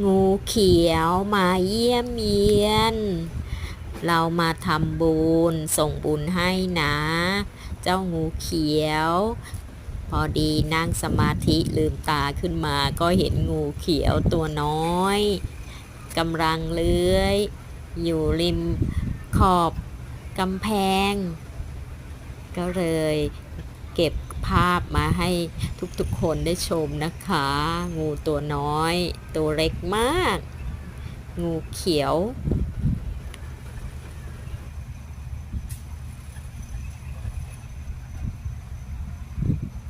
งูเขียวมาเยี่ยมเยียนเรามาทำบุญส่งบุญให้นะ เจ้างูเขียว พอดีนั่งสมาธิลืมตาขึ้นมาก็เห็นงูเขียวตัวน้อยกำลังเลื้อยอยู่ริมขอบกำแพง ก็เลยเก็บภาพมาให้ทุกๆคนได้ชมนะคะ งูตัวน้อยตัวเล็กมาก งูเขียว